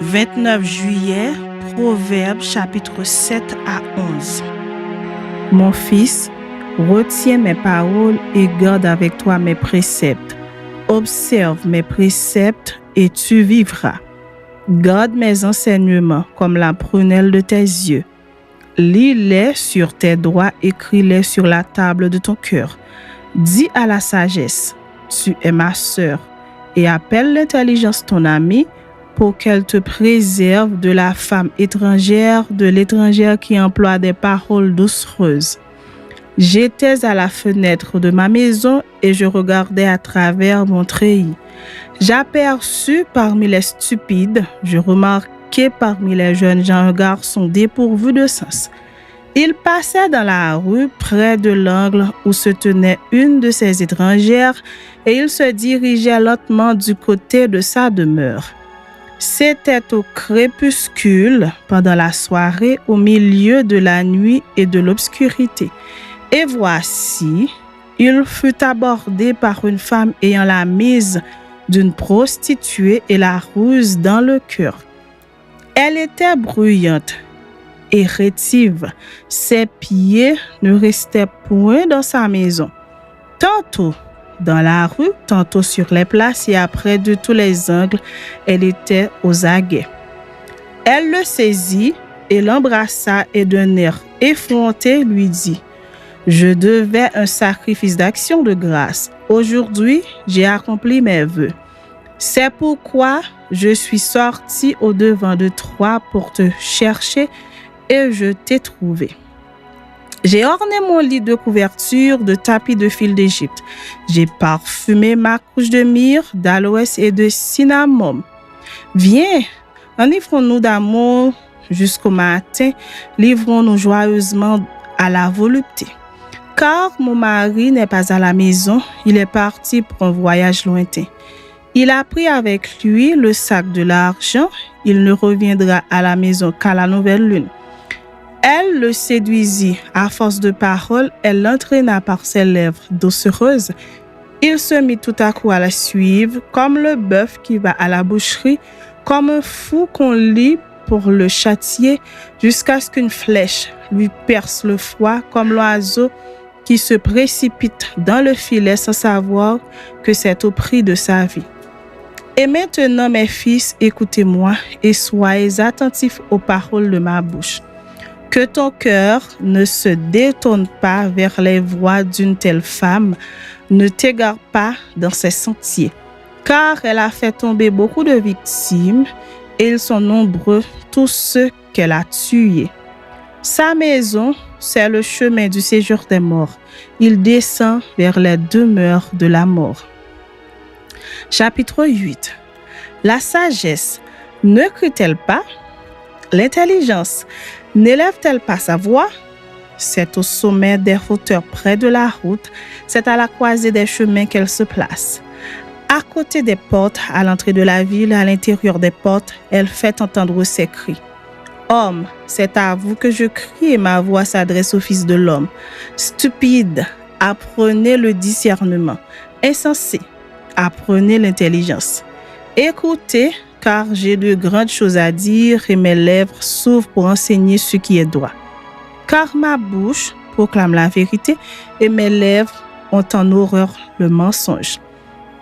29 juillet, Proverbes chapitre 7 à 11. Mon fils, retiens mes paroles et garde avec toi mes préceptes. Observe mes préceptes et tu vivras. Garde mes enseignements comme la prunelle de tes yeux. Lis-les sur tes doigts, écris-les sur la table de ton cœur. Dis à la sagesse, tu es ma sœur, et appelle l'intelligence ton amie, pour qu'elle te préserve de la femme étrangère, de l'étrangère qui emploie des paroles doucereuses. J'étais à la fenêtre de ma maison et je regardais à travers mon treillis. J'aperçus parmi les stupides, je remarquai parmi les jeunes gens un garçon dépourvu de sens. Il passait dans la rue près de l'angle où se tenait une de ces étrangères et il se dirigeait lentement du côté de sa demeure. C'était au crépuscule, pendant la soirée, au milieu de la nuit et de l'obscurité. Et voici, il fut abordé par une femme ayant la mise d'une prostituée et la ruse dans le cœur. Elle était bruyante et rétive. Ses pieds ne restaient point dans sa maison. Tantôt dans la rue, tantôt sur les places et après de tous les angles, elle était aux aguets. Elle le saisit et l'embrassa et d'un air effronté lui dit: « Je devais un sacrifice d'action de grâce. Aujourd'hui, j'ai accompli mes vœux. C'est pourquoi je suis sorti au-devant de toi pour te chercher et je t'ai trouvé. J'ai orné mon lit de couverture de tapis de fil d'Égypte. J'ai parfumé ma couche de myrrhe, d'aloès et de cinnamome. Viens, enivrons-nous d'amour jusqu'au matin, livrons-nous joyeusement à la volupté. Car mon mari n'est pas à la maison, il est parti pour un voyage lointain. Il a pris avec lui le sac de l'argent, il ne reviendra à la maison qu'à la nouvelle lune. » Elle le séduisit à force de paroles, elle l'entraîna par ses lèvres doucereuses. Il se mit tout à coup à la suivre, comme le bœuf qui va à la boucherie, comme un fou qu'on lie pour le châtier, jusqu'à ce qu'une flèche lui perce le foie, comme l'oiseau qui se précipite dans le filet sans savoir que c'est au prix de sa vie. Et maintenant, mes fils, écoutez-moi et soyez attentifs aux paroles de ma bouche. Que ton cœur ne se détourne pas vers les voies d'une telle femme, ne t'égare pas dans ses sentiers, car elle a fait tomber beaucoup de victimes et ils sont nombreux tous ceux qu'elle a tués. Sa maison, c'est le chemin du séjour des morts. Il descend vers les demeures de la mort. Chapitre 8. La sagesse ne crie-t-elle pas? L'intelligence n'élève-t-elle pas sa voix? C'est au sommet des hauteurs près de la route, c'est à la croisée des chemins qu'elle se place. À côté des portes, à l'entrée de la ville, à l'intérieur des portes, elle fait entendre ses cris. Homme, c'est à vous que je crie et ma voix s'adresse au Fils de l'homme. Stupide, apprenez le discernement. Insensé, apprenez l'intelligence. Écoutez, car j'ai de grandes choses à dire et mes lèvres s'ouvrent pour enseigner ce qui est droit. Car ma bouche proclame la vérité et mes lèvres ont en horreur le mensonge.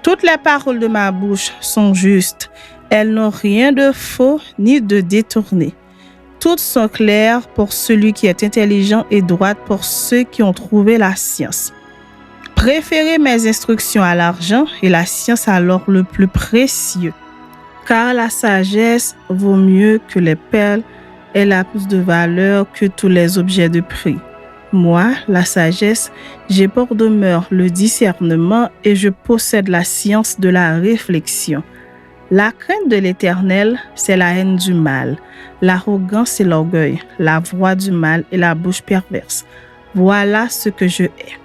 Toutes les paroles de ma bouche sont justes, elles n'ont rien de faux ni de détourné. Toutes sont claires pour celui qui est intelligent et droites pour ceux qui ont trouvé la science. Préférez mes instructions à l'argent et la science à l'or le plus précieux. Car la sagesse vaut mieux que les perles, elle a plus de valeur que tous les objets de prix. Moi, la sagesse, j'ai pour demeure le discernement et je possède la science de la réflexion. La crainte de l'Éternel, c'est la haine du mal. L'arrogance et l'orgueil, la voix du mal et la bouche perverse. Voilà ce que je hais.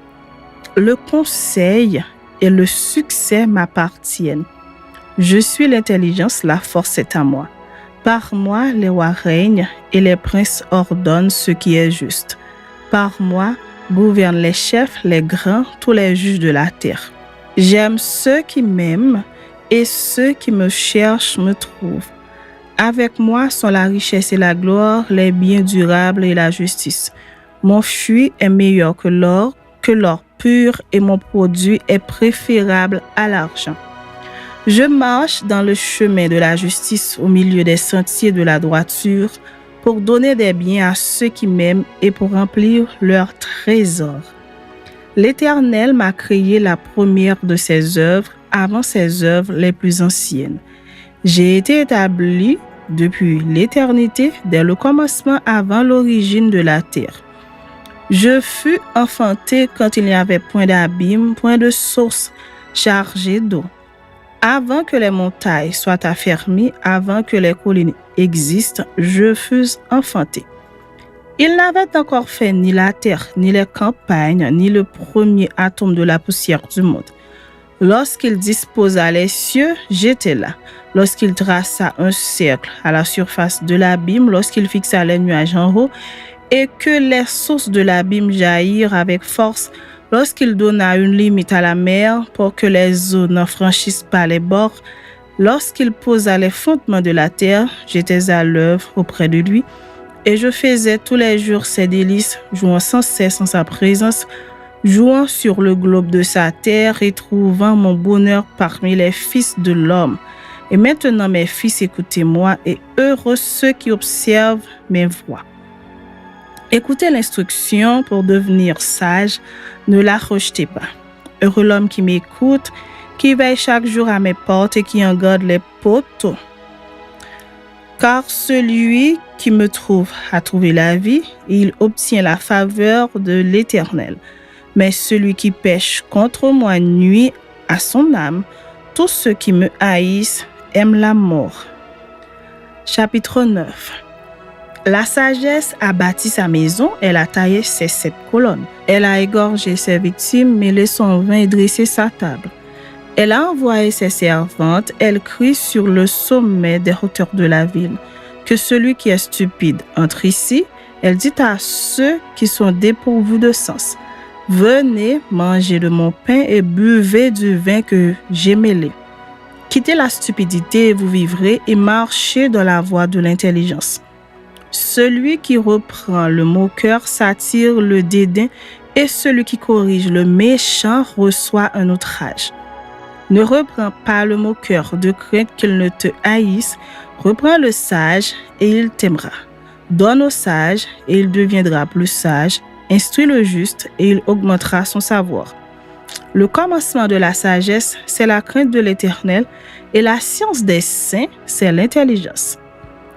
Le conseil et le succès m'appartiennent. Je suis l'intelligence, la force est à moi. Par moi, les rois règnent et les princes ordonnent ce qui est juste. Par moi, gouvernent les chefs, les grands, tous les juges de la terre. J'aime ceux qui m'aiment et ceux qui me cherchent me trouvent. Avec moi sont la richesse et la gloire, les biens durables et la justice. Mon fruit est meilleur que l'or pur, et mon produit est préférable à l'argent. Je marche dans le chemin de la justice au milieu des sentiers de la droiture pour donner des biens à ceux qui m'aiment et pour remplir leurs trésors. L'Éternel m'a créé la première de ses œuvres avant ses œuvres les plus anciennes. J'ai été établi depuis l'éternité, dès le commencement avant l'origine de la terre. Je fus enfanté quand il n'y avait point d'abîme, point de source chargée d'eau. Avant que les montagnes soient affermies, avant que les collines existent, je fus enfanté. Il n'avait encore fait ni la terre, ni les campagnes, ni le premier atome de la poussière du monde. Lorsqu'il disposa les cieux, j'étais là. Lorsqu'il traça un cercle à la surface de l'abîme, lorsqu'il fixa les nuages en haut, et que les sources de l'abîme jaillirent avec force, lorsqu'il donna une limite à la mer pour que les eaux n'en franchissent pas les bords, lorsqu'il posa les fondements de la terre, j'étais à l'œuvre auprès de lui, et je faisais tous les jours ses délices, jouant sans cesse en sa présence, jouant sur le globe de sa terre et trouvant mon bonheur parmi les fils de l'homme. Et maintenant, mes fils, écoutez-moi, et heureux ceux qui observent mes voies. Écoutez l'instruction pour devenir sage, ne la rejetez pas. Heureux l'homme qui m'écoute, qui veille chaque jour à mes portes et qui en garde les poteaux. Car celui qui me trouve a trouvé la vie, et il obtient la faveur de l'Éternel. Mais celui qui pêche contre moi nuit à son âme. Tous ceux qui me haïssent aiment la mort. Chapitre 9. La sagesse a bâti sa maison, elle a taillé ses 7 colonnes. Elle a égorgé ses victimes, mêlé son vin et dressé sa table. Elle a envoyé ses servantes, elle crie sur le sommet des hauteurs de la ville. Que celui qui est stupide entre ici, elle dit à ceux qui sont dépourvus de sens. Venez manger de mon pain et buvez du vin que j'ai mêlé. Quittez la stupidité et vous vivrez, et marchez dans la voie de l'intelligence. Celui qui reprend le moqueur s'attire le dédain, et celui qui corrige le méchant reçoit un outrage. Ne reprends pas le moqueur de crainte qu'il ne te haïsse, reprends le sage et il t'aimera. Donne au sage et il deviendra plus sage, instruis le juste et il augmentera son savoir. Le commencement de la sagesse, c'est la crainte de l'Éternel, et la science des saints, c'est l'intelligence.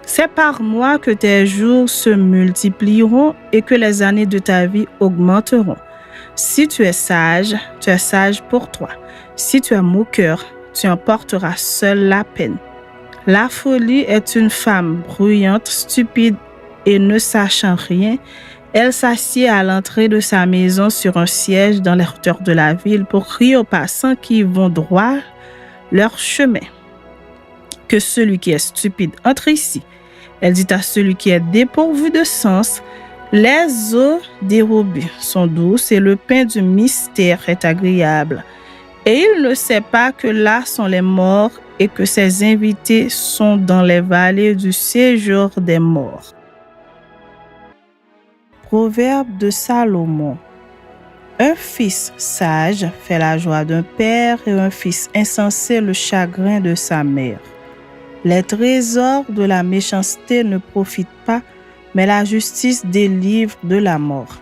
C'est par moi que tes jours se multiplieront et que les années de ta vie augmenteront. Si tu es sage pour toi. Si tu es moqueur, tu en porteras seul la peine. La folie est une femme bruyante, stupide et ne sachant rien. Elle s'assied à l'entrée de sa maison sur un siège dans les hauteurs de la ville pour crier aux passants qui vont droit leur chemin. Que celui qui est stupide entre ici. Elle dit à celui qui est dépourvu de sens, les eaux dérobées sont douces et le pain du mystère est agréable. Et il ne sait pas que là sont les morts et que ses invités sont dans les vallées du séjour des morts. Proverbe de Salomon. Un fils sage fait la joie d'un père et un fils insensé le chagrin de sa mère. Les trésors de la méchanceté ne profitent pas, mais la justice délivre de la mort.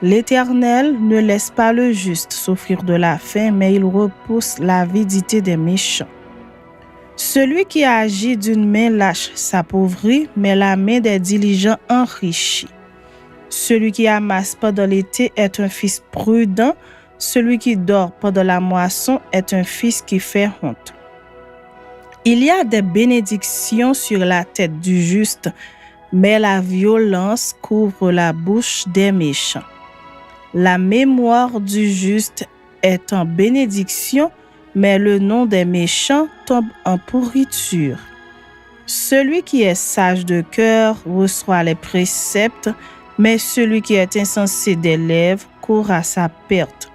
L'Éternel ne laisse pas le juste souffrir de la faim, mais il repousse l'avidité des méchants. Celui qui agit d'une main lâche s'appauvrit, mais la main des diligents enrichit. Celui qui amasse pendant l'été est un fils prudent, celui qui dort pendant la moisson est un fils qui fait honte. Il y a des bénédictions sur la tête du juste, mais la violence couvre la bouche des méchants. La mémoire du juste est en bénédiction, mais le nom des méchants tombe en pourriture. Celui qui est sage de cœur reçoit les préceptes, mais celui qui est insensé des lèvres court à sa perte.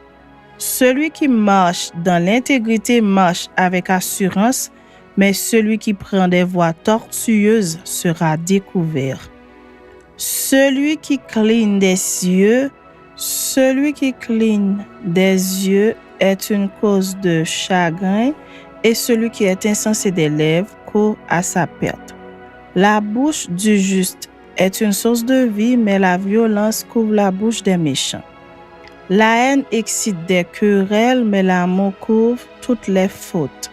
Celui qui marche dans l'intégrité marche avec assurance, mais celui qui prend des voies tortueuses sera découvert. Celui qui cligne des yeux est une cause de chagrin, et celui qui est insensé des lèvres court à sa perte. La bouche du juste est une source de vie, mais la violence couvre la bouche des méchants. La haine excite des querelles, mais l'amour couvre toutes les fautes.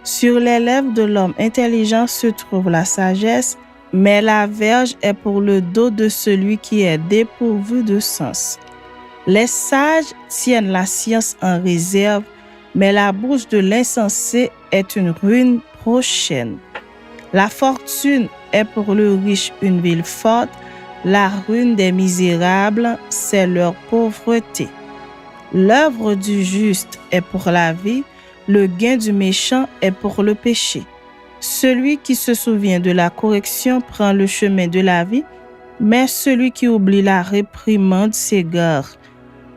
Sur les lèvres de l'homme intelligent se trouve la sagesse, mais la verge est pour le dos de celui qui est dépourvu de sens. Les sages tiennent la science en réserve, mais la bouche de l'insensé est une ruine prochaine. La fortune est pour le riche une ville forte, la ruine des misérables, c'est leur pauvreté. L'œuvre du juste est pour la vie, le gain du méchant est pour le péché. Celui qui se souvient de la correction prend le chemin de la vie, mais celui qui oublie la réprimande s'égare.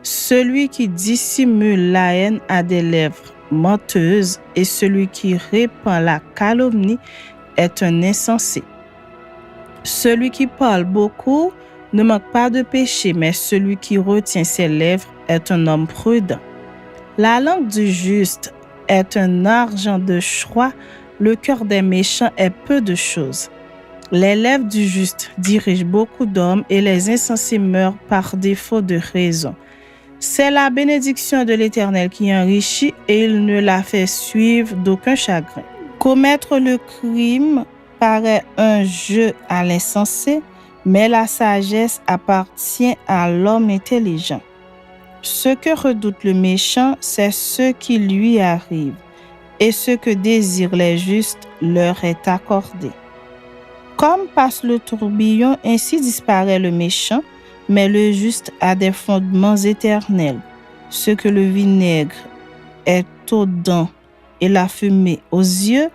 Celui qui dissimule la haine a des lèvres menteuses, et celui qui répand la calomnie est un insensé. Celui qui parle beaucoup ne manque pas de péché, mais celui qui retient ses lèvres est un homme prudent. La langue du juste est un argent de choix, le cœur des méchants est peu de choses. Les lèvres du juste dirigent beaucoup d'hommes, et les insensés meurent par défaut de raison. C'est la bénédiction de l'Éternel qui enrichit, et il ne la fait suivre d'aucun chagrin. Commettre le crime paraît un jeu à l'insensé, mais la sagesse appartient à l'homme intelligent. Ce que redoute le méchant, c'est ce qui lui arrive, et ce que désirent les justes leur est accordé. Comme passe le tourbillon, ainsi disparaît le méchant, mais le juste a des fondements éternels. Ce que le vinaigre est aux dents et la fumée aux yeux,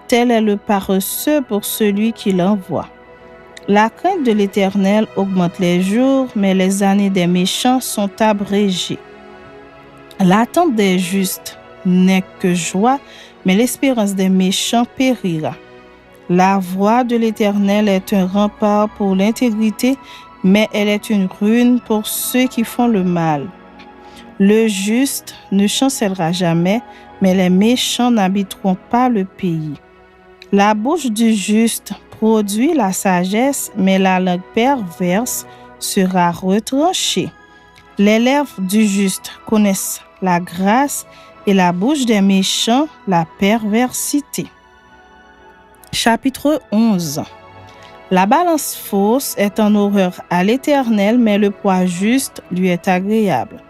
tel est le paresseux pour celui qui l'envoie. La crainte de l'Éternel augmente les jours, mais les années des méchants sont abrégées. L'attente des justes n'est que joie, mais l'espérance des méchants périra. La voie de l'Éternel est un rempart pour l'intégrité, mais elle est une ruine pour ceux qui font le mal. Le juste ne chancellera jamais, mais les méchants n'habiteront pas le pays. La bouche du juste produit la sagesse, mais la langue perverse sera retranchée. Les lèvres du juste connaissent la grâce, et la bouche des méchants la perversité. Chapitre 11. La balance fausse est en horreur à l'Éternel, mais le poids juste lui est agréable.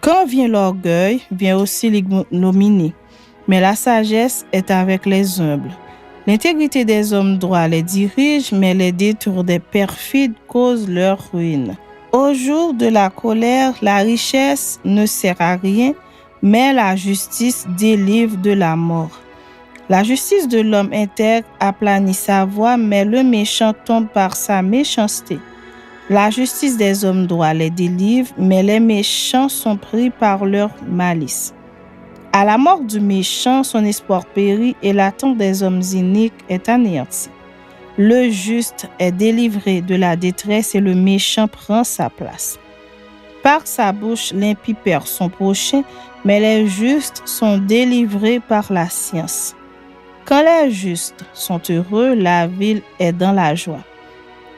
Quand vient l'orgueil, vient aussi l'ignominie, mais la sagesse est avec les humbles. L'intégrité des hommes droits les dirige, mais les détours des perfides causent leur ruine. Au jour de la colère, la richesse ne sert à rien, mais la justice délivre de la mort. La justice de l'homme intègre aplanit sa voie, mais le méchant tombe par sa méchanceté. La justice des hommes droits les délivre, mais les méchants sont pris par leur malice. À la mort du méchant, son espoir périt, et l'attente des hommes iniques est anéantie. Le juste est délivré de la détresse, et le méchant prend sa place. Par sa bouche, l'impie perd son prochain, mais les justes sont délivrés par la science. Quand les justes sont heureux, la ville est dans la joie.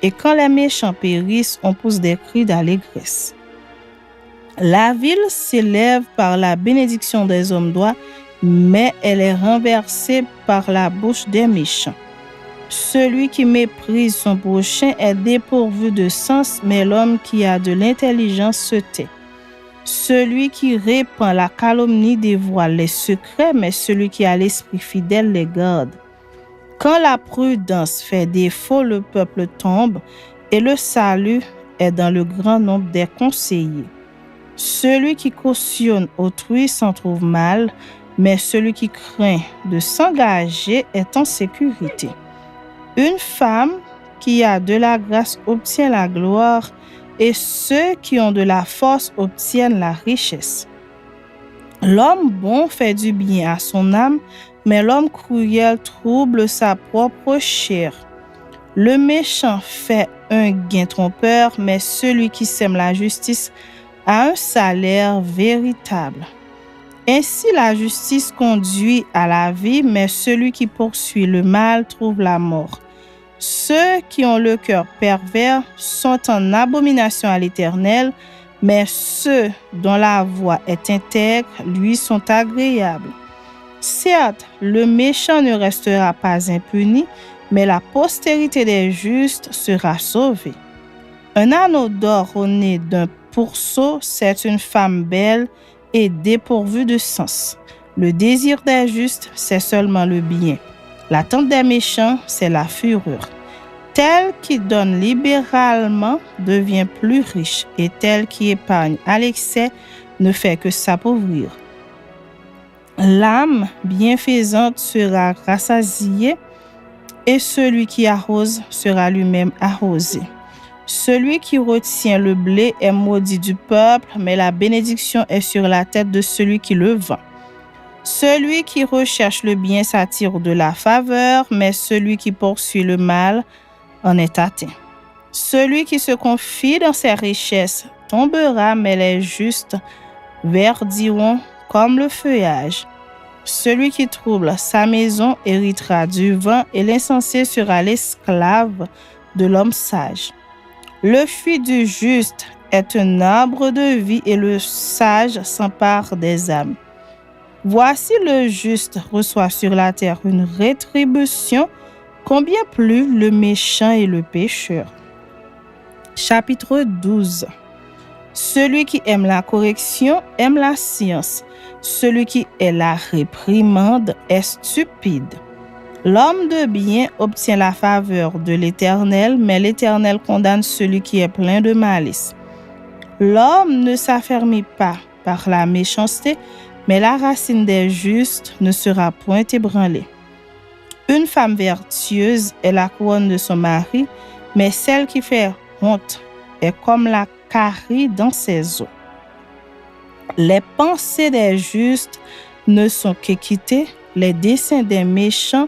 Et quand les méchants périssent, on pousse des cris d'allégresse. La ville s'élève par la bénédiction des hommes droits, mais elle est renversée par la bouche des méchants. Celui qui méprise son prochain est dépourvu de sens, mais l'homme qui a de l'intelligence se tait. Celui qui répand la calomnie dévoile les secrets, mais celui qui a l'esprit fidèle les garde. Quand la prudence fait défaut, le peuple tombe, et le salut est dans le grand nombre des conseillers. Celui qui cautionne autrui s'en trouve mal, mais celui qui craint de s'engager est en sécurité. Une femme qui a de la grâce obtient la gloire, et ceux qui ont de la force obtiennent la richesse. L'homme bon fait du bien à son âme, mais l'homme cruel trouble sa propre chair. Le méchant fait un gain trompeur, mais celui qui sème la justice a un salaire véritable. Ainsi la justice conduit à la vie, mais celui qui poursuit le mal trouve la mort. Ceux qui ont le cœur pervers sont en abomination à l'Éternel, mais ceux dont la voie est intègre lui sont agréables. Certes, le méchant ne restera pas impuni, mais la postérité des justes sera sauvée. Un anneau d'or au nez d'un pourceau, c'est une femme belle et dépourvue de sens. Le désir des justes, c'est seulement le bien. L'attente des méchants, c'est la fureur. Tel qui donne libéralement devient plus riche, et tel qui épargne à l'excès ne fait que s'appauvrir. L'âme bienfaisante sera rassasiée, et celui qui arrose sera lui-même arrosé. Celui qui retient le blé est maudit du peuple, mais la bénédiction est sur la tête de celui qui le vend. Celui qui recherche le bien s'attire de la faveur, mais celui qui poursuit le mal en est atteint. Celui qui se confie dans ses richesses tombera, mais les justes verdiront comme le feuillage. Celui qui trouble sa maison héritera du vent, et l'insensé sera l'esclave de l'homme sage. Le fruit du juste est un arbre de vie, et le sage s'empare des âmes. Voici le juste reçoit sur la terre une rétribution, combien plus le méchant et le pécheur. Chapitre 12. Celui qui aime la correction aime la science. Celui qui hait la réprimande est stupide. L'homme de bien obtient la faveur de l'Éternel, mais l'Éternel condamne celui qui est plein de malice. L'homme ne s'affermit pas par la méchanceté, mais la racine des justes ne sera point ébranlée. Une femme vertueuse est la couronne de son mari, mais celle qui fait honte est comme la carie dans ses os. Les pensées des justes ne sont qu'équité, les desseins des méchants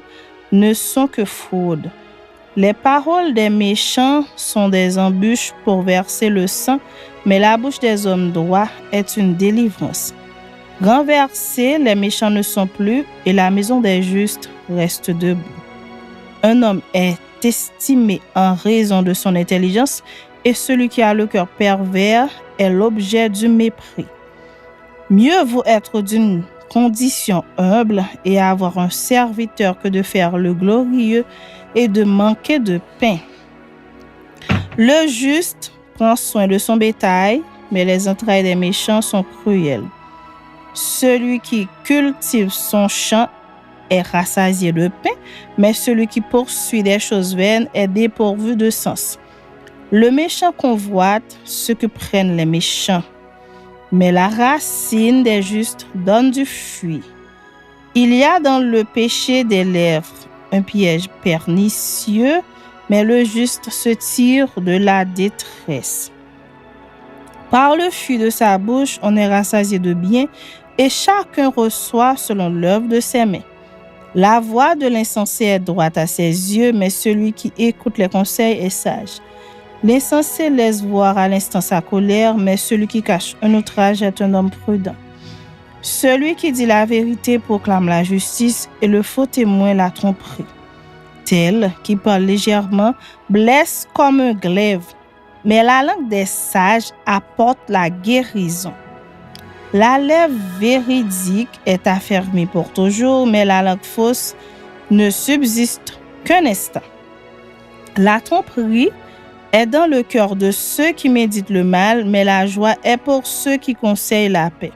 ne sont que fraude. Les paroles des méchants sont des embûches pour verser le sang, mais la bouche des hommes droits est une délivrance. Renversés, les méchants ne sont plus, et la maison des justes reste debout. Un homme est estimé en raison de son intelligence, et celui qui a le cœur pervers est l'objet du mépris. Mieux vaut être d'une condition humble et avoir un serviteur que de faire le glorieux et de manquer de pain. Le juste prend soin de son bétail, mais les entrailles des méchants sont cruelles. Celui qui cultive son champ est rassasié de pain, mais celui qui poursuit des choses vaines est dépourvu de sens. Le méchant convoite ce que prennent les méchants, mais la racine des justes donne du fruit. Il y a dans le péché des lèvres un piège pernicieux, mais le juste se tire de la détresse. Par le fruit de sa bouche, on est rassasié de bien, et chacun reçoit selon l'œuvre de ses mains. La voix de l'insensé est droite à ses yeux, mais celui qui écoute les conseils est sage. L'insensé laisse voir à l'instant sa colère, mais celui qui cache un outrage est un homme prudent. Celui qui dit la vérité proclame la justice, et le faux témoin la tromperie. Tel qui parle légèrement blesse comme un glaive, mais la langue des sages apporte la guérison. La lèvre véridique est affermie pour toujours, mais la langue fausse ne subsiste qu'un instant. La tromperie est dans le cœur de ceux qui méditent le mal, mais la joie est pour ceux qui conseillent la paix.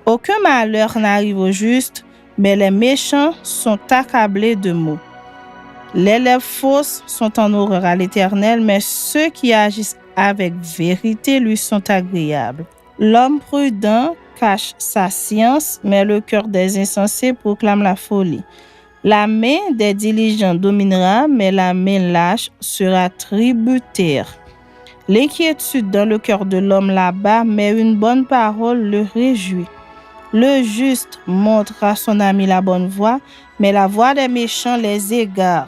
Aucun malheur n'arrive au juste, mais les méchants sont accablés de maux. Les lèvres fausses sont en horreur à l'Éternel, mais ceux qui agissent avec vérité lui sont agréables. L'homme prudent cache sa science, mais le cœur des insensés proclame la folie. La main des diligents dominera, mais la main lâche sera tributaire. L'inquiétude dans le cœur de l'homme l'abat, mais une bonne parole le réjouit. Le juste montre à son ami la bonne voie, mais la voie des méchants les égare.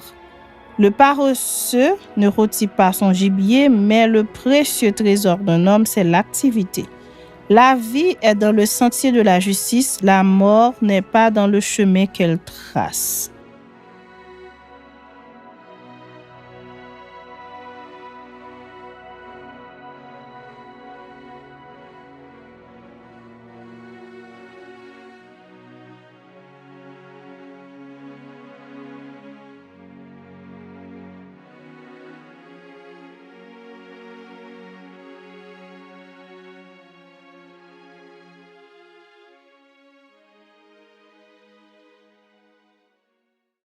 Le paresseux ne rôtit pas son gibier, mais le précieux trésor d'un homme, c'est l'activité. La vie est dans le sentier de la justice, la mort n'est pas dans le chemin qu'elle trace.